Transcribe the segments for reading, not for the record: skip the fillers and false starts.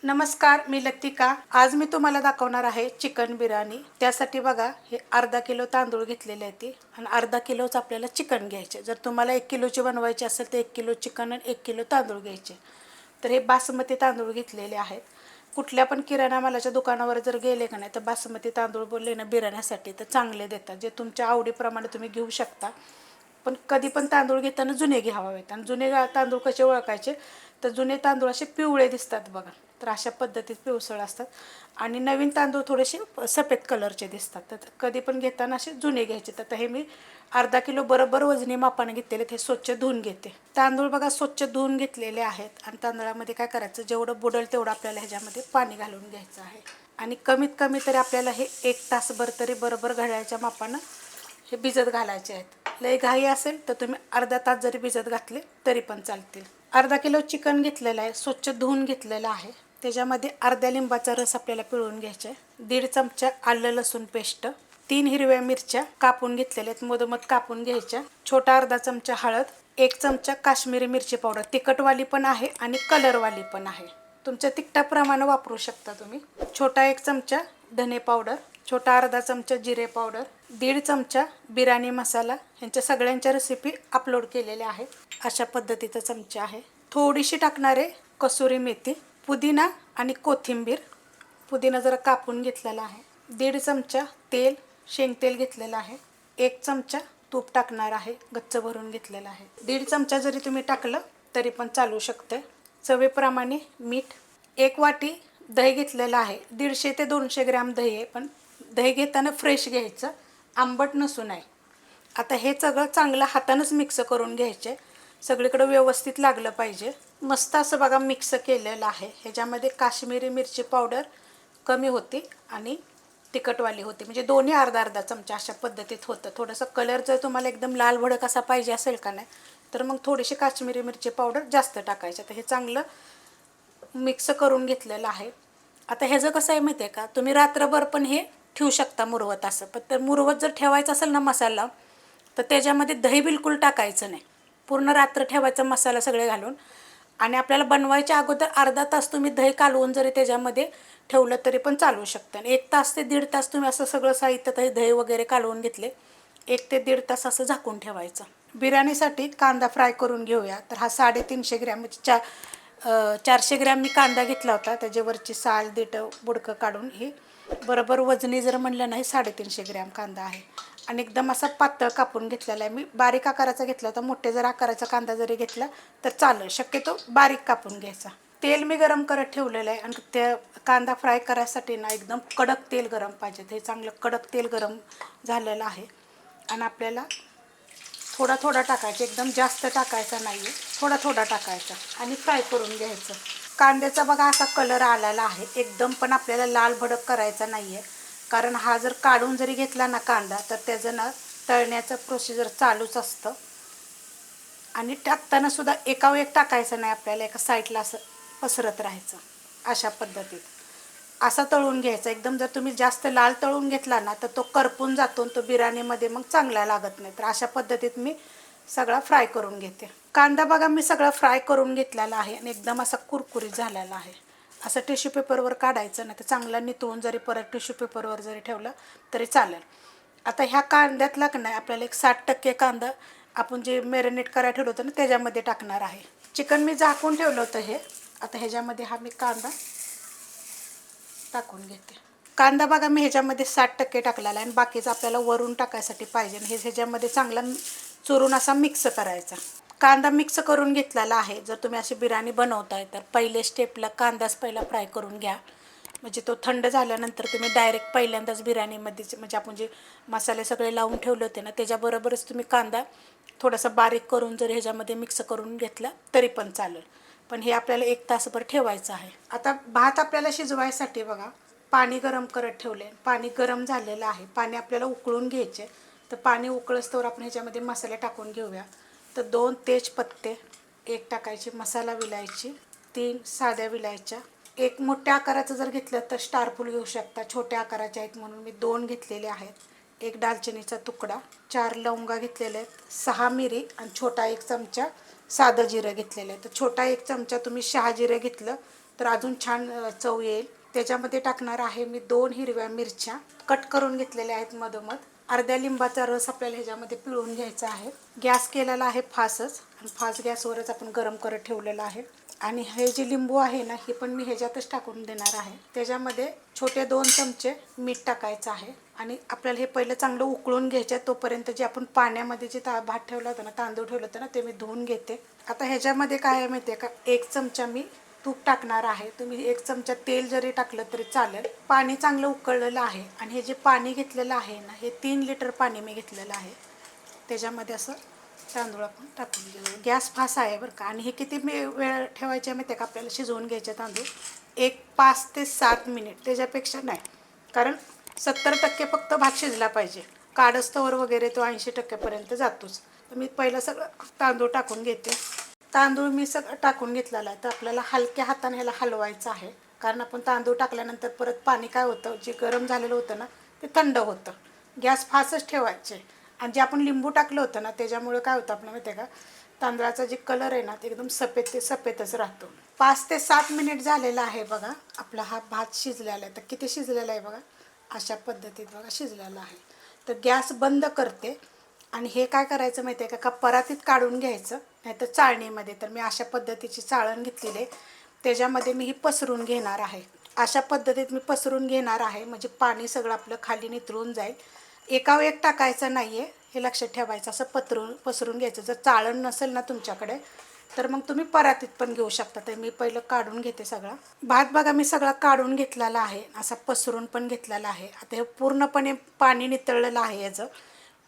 नमस्कार, मी लतिका। आज मी तुम्हाला दाखवणार आहे चिकन बिर्याणी। त्यासाठी बघा, हे अर्धा किलो तांदूळ घेतलेले आहेत आणि अर्धा किलोच आपल्याला चिकन घ्यायचे। जर तुम्हाला 1 किलोची बनवायची असेल तर 1 किलो चिकन आणि 1 किलो तांदूळ घ्यायचे। तर हे बासमती तांदूळ घेतलेले आहेत। कुठल्या पण किराणा मालाच्या दुकानावर जर गेले का नाही तर बासमती तांदूळ बोलले ना बिर्याणीसाठी तर चांगले देतात, जे तुमच्या आवडीप्रमाणे तुम्ही घेऊ शकता। पण कधी पण तांदूळ घेताना जुने घ्यावेत। आणि जुने तांदूळ कसे ओळखायचे तर जुने तांदूळ असे पिवळे दिसतात बघा, तर अशा पद्धतीत पिवसळ असतात। आणि नवीन तांदूळ थोडेसे सफेद कलरचे दिसतात, तर कधी पण घेताना असे जुने घ्यायचे। तर हे मी अर्धा किलो बरोबर वजनी मापाने घेतलेले, ते स्वच्छ धुवून घेते। तांदूळ बघा स्वच्छ धुवून घेतलेले आहेत। आणि तांदळामध्ये काय करायचं, जेवढं बुडेल तेवढं आपल्याला ह्याच्यामध्ये पाणी घालून घ्यायचं आहे। आणि कमीत कमी तरी आपल्याला हे 1 तासभर तरी बरोबर घड्याळ्याच्या मापानं हे भिजत घालायचे आहेत। लय घाई असेल तर तुम्ही अर्धा तास जरी भिजत घातले तरी पण चालतील। अर्धा किलो चिकन घेतलेलं आहे, स्वच्छ धुवून घेतलेलं आहे। त्याच्यामध्ये अर्ध्या लिंबाचा रस आपल्याला पिळून घ्यायचा आहे। 1.5 चमचा आलं लसूण पेस्ट, 3 हिरव्या मिरच्या कापून घेतलेल्या आहेत, मधोमध कापून घ्यायच्या। छोटा अर्धा चमचा हळद, 1 चमचा काश्मीरी मिरची पावडर, तिखटवाली पण आहे आणि कलरवाली पण आहे, तुमच्या तिखटाप्रमाणे वापरू शकता तुम्ही। छोटा 1 चमचा धने पावडर, छोटा अर्धा चमचा जिरे पावडर, 1.5 चमचा बिर्याणी मसाला। ह्यांच्या सगळ्यांच्या रेसिपी अपलोड केलेल्या आहेत, अशा पद्धतीचा चमचा आहे। थोडीशी टाकणारे कसुरी मेथी, पुदिना आणि कोथिंबीर, पुदिना जरा कापून घेतलेला आहे। 1.5 चमचा तेल, शेंगतेल घेतलेलं आहे। 1 चमचा तूप टाकणार आहे, गच्च भरून घेतलेला आहे। 1.5 चमचा जरी तुम्ही टाकलं तरी पण चालू शकते। चवीप्रमाणे मीठ, 1 वाटी दही घेतलेलं आहे। 150 ते 200 ग्रॅम दही आहे, पण दही घेताना फ्रेश घ्यायचं, आंबट नसू नये। आता हे सगळं चांगलं हातानंच मिक्स करून घ्यायचे, सगळीकडे व्यवस्थित लागलं पाहिजे। मस्त असं बघा मिक्स केलेलं आहे। ह्याच्यामध्ये काश्मीरी मिरची पावडर कमी होती आणि तिखटवाली होती, म्हणजे दोन्ही अर्धा अर्धा चमचा अशा पद्धतीत होतं। थोडंसं कलर जर तुम्हाला एकदम लाल भडक असा पाहिजे असेल का नाही तर मग थोडीशी काश्मीरी मिरची पावडर जास्त टाकायची। तर हे चांगलं मिक्स करून घेतलेलं आहे। आता ह्याचं कसं आहे माहिती आहे का, तुम्ही रात्रभर पण हे ठेवू शकता मुरवत असं। पण तर मुरवत जर ठेवायचं असेल ना मसाला, तर त्याच्यामध्ये दही बिलकुल टाकायचं नाही, पूर्ण रात्र ठेवायचा मसाला सगळे घालून। आणि आपल्याला बनवायच्या अगोदर अर्धा तास तुम्ही दही कालवून जरी त्याच्यामध्ये ठेवलं तरी पण चालू शकतं। आणि 1 तास ते 1.5 तास तुम्ही असं सगळं साहित्य दही वगैरे कालवून घेतले, 1 ते 1.5 तास असं झाकून ठेवायचं। बिर्याणीसाठी कांदा फ्राय करून घेऊया। तर हा 350 ग्रॅम 400 ग्रॅम मी कांदा घेतला होता, त्याच्यावरची साल देठ बुडकं काढून हे बरोबर वजनी जर म्हणलं नाही 350 ग्रॅम कांदा आहे। आणि एकदम असा पातळ कापून घेतलेला आहे। मी बारीक आकाराचा घेतला होता, मोठे जर आकाराचा कांदा जरी घेतला तर चालेल, शक्यतो बारीक कापून घ्यायचा। तेल मी गरम करत ठेवलेलं आहे आणि त्या कांदा फ्राय करायसाठी ना एकदम कडक तेल गरम पाहिजे। हे चांगलं कडक तेल गरम झालेलं आहे। आणि आपल्याला थोडा थोडा टाकायचा, एकदम जास्त टाकायचा नाही आहे, थोडा थोडा टाकायचा आणि फ्राय करून घ्यायचं। कांद्याचा बघा असा कलर आलेला आहे, एकदम पण आपल्याला लाल भडक करायचा नाही आहे, कारण हा जर काढून जरी घेतला ना कांदा तर त्याचं ना तळण्याचं प्रोसिजर चालूच असतं। आणि टाकताना सुद्धा एकावर एक टाकायचं नाही, आपल्याला एका साईडला असं पसरत राहायचं, अशा पद्धतीत असा तळून घ्यायचा। एकदम जर तुम्ही जास्त लाल तळून घेतला ना तर तो करपून जातो, तो बिर्याणीमध्ये मग चांगला लागत नाही। तर अशा पद्धतीत मी सगळा फ्राय करून घेते। कांदा बघा मी सगळा फ्राय करून घेतलेला आहे आणि एकदम असा कुरकुरीत झालेला आहे। असं टिश्यू पेपरवर काढायचं, नाही तर चांगला नितळून जरी परत टिश्यू पेपरवर जरी ठेवलं तरी चालेल। आता ह्या कांद्यातला का नाही आपल्याला एक 60% कांदा आपण जे मॅरिनेट करायला ठेवलं होतं ना त्याच्यामध्ये टाकणार आहे। चिकन मी झाकून ठेवलं होतं हे, आता ह्याच्यामध्ये हा मी कांदा टाकून घेते। कांदा बघा मी ह्याच्यामध्ये 60% टाकलेला आहे आणि बाकीचं आपल्याला वरून टाकायसाठी पाहिजे, हे ह्याच्यामध्ये चांगला चुरून असा मिक्स करायचा। कांदा मिक्स करून घेतलेला आहे। जर तुम्ही अशी बिर्याणी बनवताय तर पहिले स्टेपला कांदाच पहिला फ्राय करून घ्या, म्हणजे तो थंड झाल्यानंतर तुम्ही डायरेक्ट पहिल्यांदाच बिर्याणीमध्ये म्हणजे आपण जे मसाले सगळे लावून ठेवले होते ना त्याच्याबरोबरच तुम्ही कांदा थोडासा बारीक करून जर ह्याच्यामध्ये मिक्स करून घेतला तरी पण चालेल। पण हे आपल्याला 1 तासभर ठेवायचं आहे। आता भात आपल्याला शिजवायसाठी बघा पाणी गरम करत ठेवले, पाणी गरम झालेलं आहे, पाणी आपल्याला उकळून घ्यायचे। तर पाणी उकळस्तोवर आपण ह्याच्यामध्ये मसाले टाकून घेऊया। तर 2 तेजपत्ते, 1 टाकायची मसाला विलायची, 3 साध्या विलायच्या, 1 मोठ्या आकाराचं जर घेतलं तर स्टार फूल घेऊ शकता, छोट्या आकाराचे आहेत म्हणून मी 2 घेतलेले आहेत, 1 दालचिनीचा तुकडा, 4 लवंगा घेतलेले आहेत, 6 मिरी आणि छोटा 1 चमचा साधं जिरं घेतलेलं आहे। तर छोटा 1 चमचा तुम्ही शहाजिरं घेतलं तर अजून छान चव येईल. त्याच्यामध्ये टाकणार आहे मी 2 हिरव्या मिरच्या कट करून घेतलेल्या आहेत मधोमध. अर्ध्या लिंबाचा रस आपल्याला ह्याच्यामध्ये पिळून घ्यायचा आहे. गॅस केलेला आहे फास्टच आणि फास्ट गॅसवरच आपण गरम करत ठेवलेलं आहे. आणि हे जे लिंबू आहे ना, हे पण मी ह्याच्यातच टाकून देणार आहे. त्याच्यामध्ये छोटे 2 चमचे मीठ टाकायचं आहे आणि आपल्याला हे पहिलं चांगलं उकळून घ्यायचं. तोपर्यंत जे आपण पाण्यामध्ये जे भात ठेवला होता ना, तांदूळ ठेवलं होतं ना, ते मी धुवून घेते. आता ह्याच्यामध्ये काय आहे माहिती आहे का, 1 चमचा मी तूप टाकणार आहे. तुम्ही 1 चमचा तेल जरी टाकलं तरी चालेल. पाणी चांगलं उकळलेलं आहे आणि हे जे पाणी घेतलेलं आहे ना, हे 3 लिटर पाणी मी घेतलेलं आहे. त्याच्यामध्ये असं तांदूळ आपण टाकून घेऊ. गॅस फास्ट आहे बरं का. आणि हे किती वेळ ठेवायचे माहिती आहे का आपल्याला शिजवून घ्यायचे तांदूळ? 5 ते 7 मिनिट, त्याच्यापेक्षा नाही. कारण 70% फक्त भात शिजला पाहिजे. काढस्तवर वगैरे तो 80%पर्यंत जातोच. तर मी पहिलं सगळं तांदूळ टाकून घेते. तांदूळ मी सगळं टाकून घेतलेला आहे. तर आपल्याला हलक्या हाताने ह्याला हलवायचं आहे. कारण आपण तांदूळ टाकल्यानंतर परत पाणी काय होतं, जे गरम झालेलं होतं ना, ते थंड होतं. गॅस फास्टच ठेवायचे. आणि जे आपण लिंबू टाकलं होतं ना, त्याच्यामुळे काय होतं आपल्याला माहिती आहे का, तांदळाचा जे कलर आहे ना, ते एकदम सफेद ते सफेदच राहतो. 5 ते 7 मिनिट झालेलं आहे बघा. आपला हा भात शिजलेला आहे. तर किती शिजलेला आहे बघा, अशा पद्धतीत बघा शिजलेला आहे. तर गॅस बंद करते आणि हे काय करायचं माहिती आहे का, परातीत काढून घ्यायचं, नाही तर चाळणीमध्ये. तर मी अशा पद्धतीची चाळण घेतलेली आहे. त्याच्यामध्ये मी ही पसरून घेणार आहे. अशा पद्धतीत मी पसरून घेणार आहे, म्हणजे पाणी सगळं आपलं खाली नितळून जाईल. एकावर एक टाकायचं नाही आहे, हे लक्षात ठेवायचं. असं पसरून घ्यायचं. जर चाळण नसेल ना तुमच्याकडे, तर मग तुम्ही परातीत पण घेऊ शकता. तर मी पहिलं काढून घेते सगळा भात. बघा मी सगळा काढून घेतलेला आहे, असा पसरून पण घेतलेला आहे. आता हे पूर्णपणे पाणी नितळलेलं आहे याचं.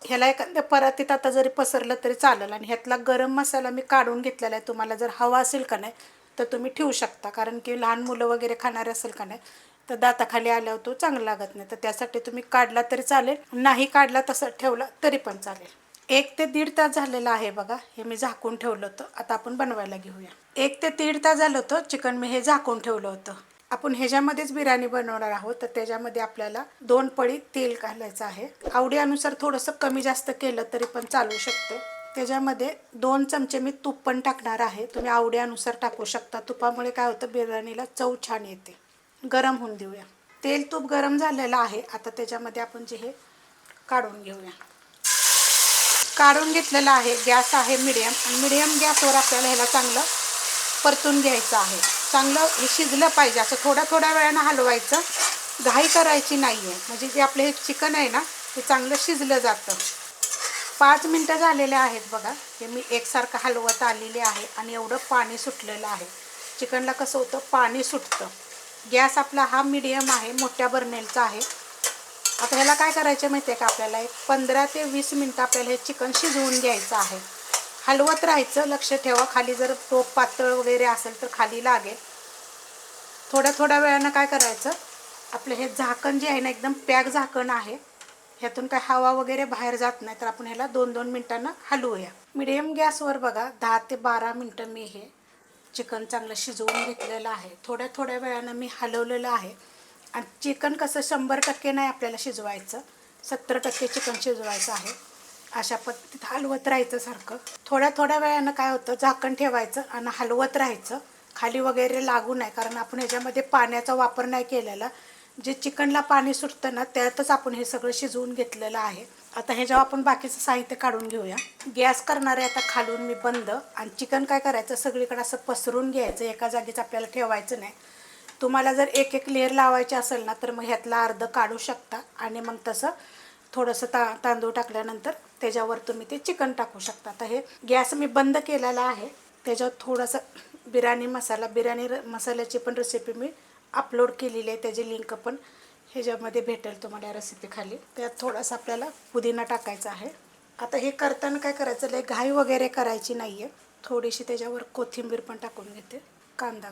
ह्याला एखाद्या परातीत आता जरी पसरलं तरी चालेल. आणि ह्यातला गरम मसाला मी काढून घेतलेला आहे. तुम्हाला जर हवा असेल का नाही तर तुम्ही ठेवू शकता. कारण की लहान मुलं वगैरे खाणारे असेल का नाही, तर दाताखाली आल्यावर तो चांगला लागत नाही. तर त्यासाठी तुम्ही काढला तरी चालेल, नाही काढला तसं ठेवला तरी पण चालेल. 1 ते 1.5 तास झालेला आहे बघा. हे मी झाकून ठेवलं होतं. आता आपण बनवायला घेऊया. 1 ते 1.5 तास झालं होतं चिकन मी हे झाकून ठेवलं होतं. आपण ह्याच्यामध्येच बिर्याणी बनवणार आहोत. तर त्याच्यामध्ये आपल्याला 2 पळी तेल घालायचं आहे. आवडीनुसार थोडंसं कमी जास्त केलं तरी पण चालू शकते. त्याच्यामध्ये 2 चमचे मी तूप पण टाकणार आहे. तुम्ही आवडीनुसार टाकू शकता. तुपामुळे काय होतं, बिर्याणीला चव छान येते. गरम होऊन देऊया. तेल तूप गरम झालेलं आहे. आता त्याच्यामध्ये आपण जे हे काढून घेऊया. काढून घेतलेलं आहे. गॅस आहे मिडियम, आणि मिडियम गॅसवर आपल्याला ह्याला चांगलं परतून घ्यायचं आहे. चांगलं हे शिजलं पाहिजे. असं थोड्या थोड्या वेळानं हलवायचं, घाई करायची नाही आहे. म्हणजे जे आपलं हे चिकन आहे ना, ते चांगलं शिजलं जातं. 5 मिनटं झालेले आहेत बघा. हे मी एकसारखं हलवत आलेले आहे आणि एवढं पाणी सुटलेलं आहे. चिकनला कसं होतं, पाणी सुटतं. गॅस आपला हा मिडियम आहे, मोठ्या बर्नेलचा आहे. आता ह्याला काय करायचं माहिती आहे का, आपल्याला एक 15 ते 20 मिनटं आपल्याला हे चिकन शिजवून घ्यायचं आहे. हलवत राहायचं. लक्ष ठेवा, खाली जर टोप पातळ वगैरे असेल तर खाली लागेल. थोड्या थोड्या वेळानं काय करायचं, आपलं हे झाकण जे आहे ना, एकदम पॅक झाकण आहे. ह्यातून काय हवा वगैरे बाहेर जात नाही. तर आपण ह्याला 2-2 मिनटांना हलवूया. मिडियम गॅसवर बघा 10 ते 12 मिनटं मी हे चिकन चांगलं शिजवून घेतलेलं आहे. थोड्या थोड्या वेळानं मी हलवलेलं आहे. आणि चिकन कसं 100% नाही आपल्याला शिजवायचं, 70% चिकन शिजवायचं आहे. अशा पद्धतीत हलवत राहायचं सारखं. थोड्या थोड्या वेळानं काय होतं, झाकण ठेवायचं आणि हलवत राहायचं, खाली वगैरे लागू नाही. कारण आपण ह्याच्यामध्ये पाण्याचा वापर नाही केलेला. जे चिकनला पाणी सुटतं ना, त्यातच आपण हे सगळं शिजवून घेतलेलं आहे. आता ह्याच्यावर आपण बाकीचं साहित्य काढून घेऊया. गॅस करणार आहे आता खालून मी बंद. आणि चिकन काय करायचं, सगळीकडे असं पसरून घ्यायचं, एका जागीच आपल्याला ठेवायचं नाही. तुम्हाला जर एक एक लेअर लावायची असेल ना, तर मग ह्यातला अर्ध काढू शकता आणि मग तसं थोडंसं तांदूळ टाकल्यानंतर त्याच्यावर तुम्ही ते चिकन टाकू शकता. आता हे गॅस मी बंद केलेला आहे. त्याच्यावर थोडंसं बिर्याणी मसाल्याची पण रेसिपी मी अपलोड केलेली आहे. त्याची लिंक पण ह्याच्यामध्ये भेटेल तुम्हाला या रेसिपी खाली. त्यात थोडासा आपल्याला पुदिना टाकायचा आहे. आता हे करताना काय करायचं, लय घाई वगैरे करायची नाही आहे. थोडीशी त्याच्यावर कोथिंबीर पण टाकून घेते. कांदा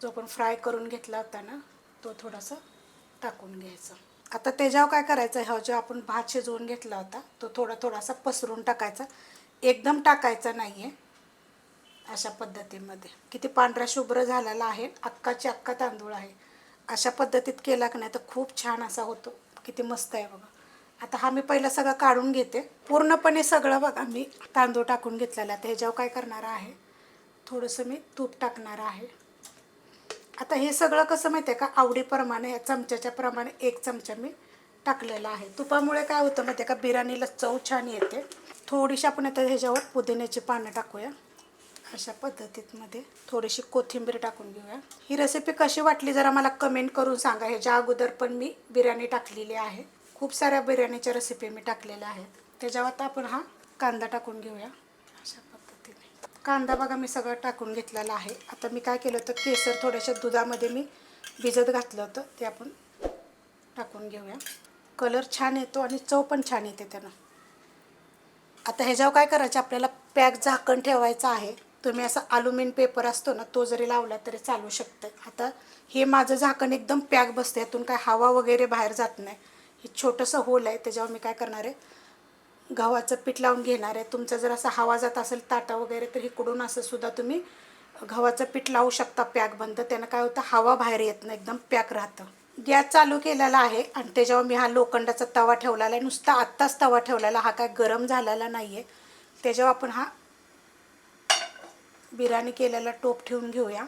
जो आपण फ्राय करून घेतला होता ना, तो थोडासा टाकून घ्यायचा. आता त्याच्यावर काय करायचं, हा जो आपण भात शिजवून घेतला होता तो थोडासा पसरून टाकायचा. एकदम टाकायचा नाही आहे. अशा पद्धतीमध्ये किती पांढरा शुभ्र झालेला आहे. अख्खाची अख्खा तांदूळ आहे. अशा पद्धतीत केला की नाही तर खूप छान असा होतो. किती मस्त आहे बघा. आता हा मी पहिला सगळं काढून घेते. पूर्णपणे सगळं बघा मी तांदूळ टाकून घेतलेला. तर ह्याच्यावर काय करणार आहे, थोडंसं मी तूप टाकणार आहे. आता हे सगळं कसं माहिती आहे का, आवडीप्रमाणे या चमच्याच्या प्रमाणे 1 चमचा मी टाकलेला आहे. तुपामुळे काय होतं माहिती आहे का, बिर्याणीला चव छान येते. थोडीशी आपण आता ह्याच्यावर पुदिन्याची पानं टाकूया. अशा पद्धतीमध्ये थोडीशी कोथिंबीर टाकून घेऊया. ही रेसिपी कशी वाटली जरा मला कमेंट करून सांगा. ह्याच्या अगोदर पण मी बिर्याणी टाकलेली आहे. खूप साऱ्या बिर्याणीच्या रेसिपी मी टाकलेल्या आहेत. त्याच्यावर आता आपण हा कांदा टाकून घेऊया. अशा पद्धतीने कांदा बघा मी सगळं टाकून घेतलेला आहे. आता मी काय केलं होतं, केसर थोड्याशा दुधामध्ये मी भिजत घातलं होतं, ते आपण टाकून घेऊया. कलर छान येतो आणि चव पण छान येते त्यानं. आता ह्याच्यावर काय करायचं, आपल्याला पॅक झाकण ठेवायचं आहे. तुम्ही असा अल्युमिनियम पेपर असतो ना, तो जरी लावला तरी चालू शकतं. आता हे माझं झाकण एकदम पॅक बसतं, यातून काय हवा वगैरे बाहेर जात नाही. हे छोटंसं होल आहे, त्याच्यावर मी काय करणार आहे, गव्हाचं पीठ लावून घेणार आहे. तुमचं जर असं हवा जात असेल ताटा वगैरे, तर इकडून असं सुद्धा तुम्ही गव्हाचं पीठ लावू शकता पॅक बंद. त्यानं काय होतं, हवा बाहेर येत नाही, एकदम पॅक राहतं. गॅस चालू केलेला आहे आणि त्याच्यावर मी हा लोखंडाचा तवा ठेवलेला आहे. नुसता आत्ताच तवा ठेवलेला, हा काय गरम झालेला नाही आहे. त्याच्यावर आपण हा बिर्याणी केलेला टोप ठेवून घेऊया.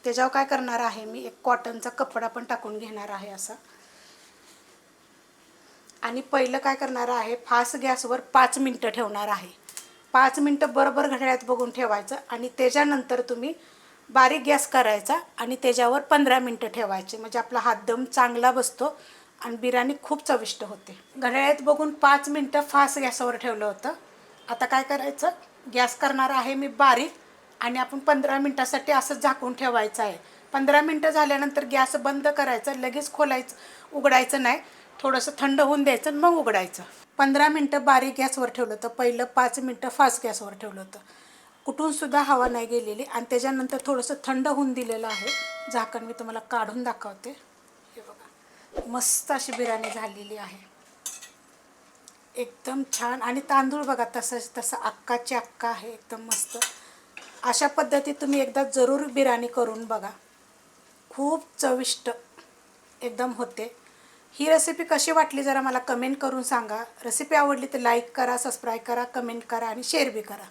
त्याच्यावर काय करणार आहे, मी एक कॉटनचा कपडा पण टाकून घेणार आहे असा. आणि पहिलं काय करणार आहे, फास्ट गॅसवर 5 मिनटं ठेवणार आहे. 5 मिनटं बरोबर घड्याळात बघून ठेवायचं आणि त्याच्यानंतर तुम्ही बारीक गॅस करायचा आणि त्याच्यावर 15 मिनटं ठेवायचे. म्हणजे आपला हात दम चांगला बसतो आणि बिर्याणी खूप चविष्ट होते. घड्याळात बघून 5 मिनटं फास्ट गॅसवर ठेवलं होतं. आता काय करायचं, गॅस करणार आहे मी बारीक आणि आपण 15 मिनटासाठी असं झाकून ठेवायचं आहे. 15 मिनटं झाल्यानंतर गॅस बंद करायचं, लगेच खोलायचं, उघडायचं नाही. थोडंसं थंड होऊन द्यायचं आणि मग उघडायचं. 15 मिनटं बारीक गॅसवर ठेवलं होतं, पहिलं 5 मिनटं फास्ट गॅसवर ठेवलं होतं. कुठूनसुद्धा हवा नाही गेलेली आणि त्याच्यानंतर थोडंसं थंड होऊन दिलेलं आहे. झाकण मी तुम्हाला काढून दाखवते. हे बघा, मस्त अशी बिर्याणी झालेली आहे, एकदम छान. आणि तांदूळ बघा तसं अक्काचे अक्का आहे, एकदम मस्त. अशा पद्धतीत तुम्ही एकदा जरूर बिर्याणी करून बघा, खूप चविष्ट एकदम होते. ही रेसिपी कशी वाटली जरा मला कमेंट करून सांगा. रेसिपी आवडली तर लाईक करा, सबस्क्राईब करा, कमेंट करा आणि शेअर बी करा.